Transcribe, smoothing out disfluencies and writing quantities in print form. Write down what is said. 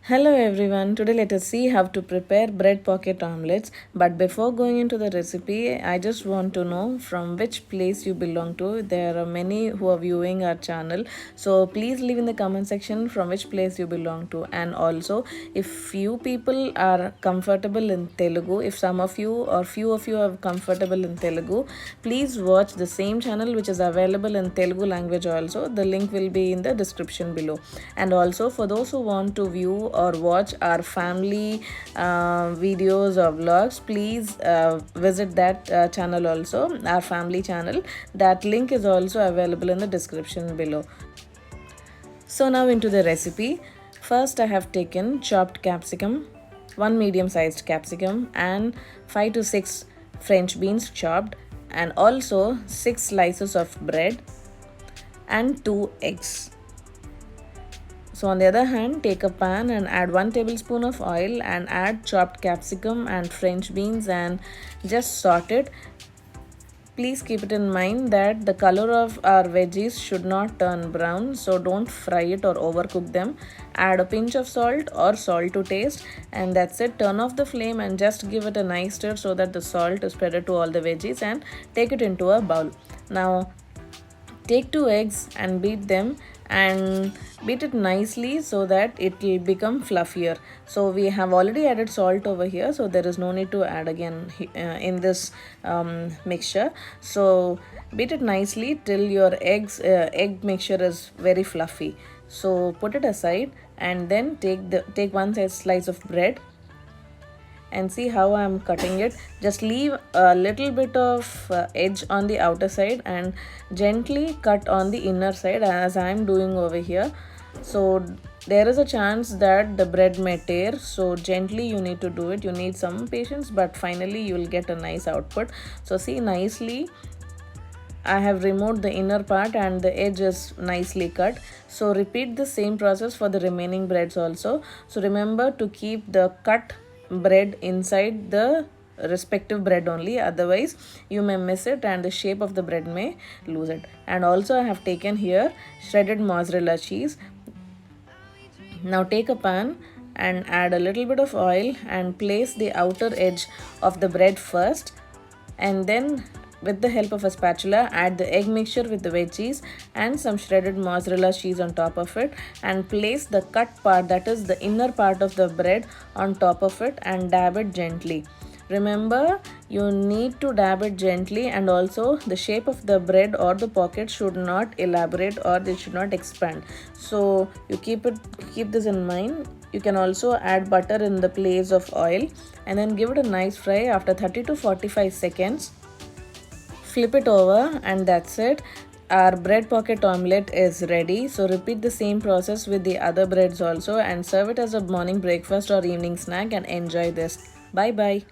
Hello everyone, today let us see how to prepare bread pocket omelets. But before going into the recipe, I just want to know from which place you belong to. There are many who are viewing our channel, so please leave in the comment section from which place you belong to. And also, if few people are comfortable in Telugu, if some of you or few of you are comfortable in Telugu, please watch the same channel which is available in Telugu language also. The link will be in the description below. And also for those who want to view or watch our family videos or vlogs, please visit that channel also, our family channel. That link is also available in the description below. So now into the recipe. First I have taken chopped capsicum, one medium sized capsicum, and 5 to 6 French beans chopped, and also 6 slices of bread and 2 eggs. So on the other hand, take a pan and add 1 tablespoon of oil and add chopped capsicum and French beans and just saute it. Please keep it in mind that the color of our veggies should not turn brown, so don't fry it or overcook them. Add a pinch of salt or salt to taste, and that's it. Turn off the flame and just give it a nice stir so that the salt is spread to all the veggies, and take it into a bowl. Now take 2 eggs and beat them, and beat it nicely so that it will become fluffier. So we have already added salt over here, so there is no need to add again in this mixture. So beat it nicely till your egg mixture is very fluffy. So put it aside and then take one slice of bread and see how I'm cutting it. Just leave a little bit of edge on the outer side and gently cut on the inner side as I'm doing over here. So there is a chance that the bread may tear, so gently you need to do it. You need some patience, but finally you will get a nice output. So see, nicely I have removed the inner part and the edge is nicely cut. So repeat the same process for the remaining breads also. So remember to keep the cut bread inside the respective bread only, otherwise you may miss it and the shape of the bread may lose it. And also I have taken here shredded mozzarella cheese. Now take a pan and add a little bit of oil and place the outer edge of the bread first, and then with the help of a spatula add the egg mixture with the veggies and some shredded mozzarella cheese on top of it, and place the cut part, that is the inner part of the bread, on top of it and dab it gently. Remember, you need to dab it gently, and also the shape of the bread or the pocket should not elaborate or they should not expand. So you keep this in mind. You can also add butter in the place of oil and then give it a nice fry. After 30 to 45 seconds, flip it over, and that's it. Our bread pocket omelette is ready. So repeat the same process with the other breads also and serve it as a morning breakfast or evening snack and enjoy this. Bye bye.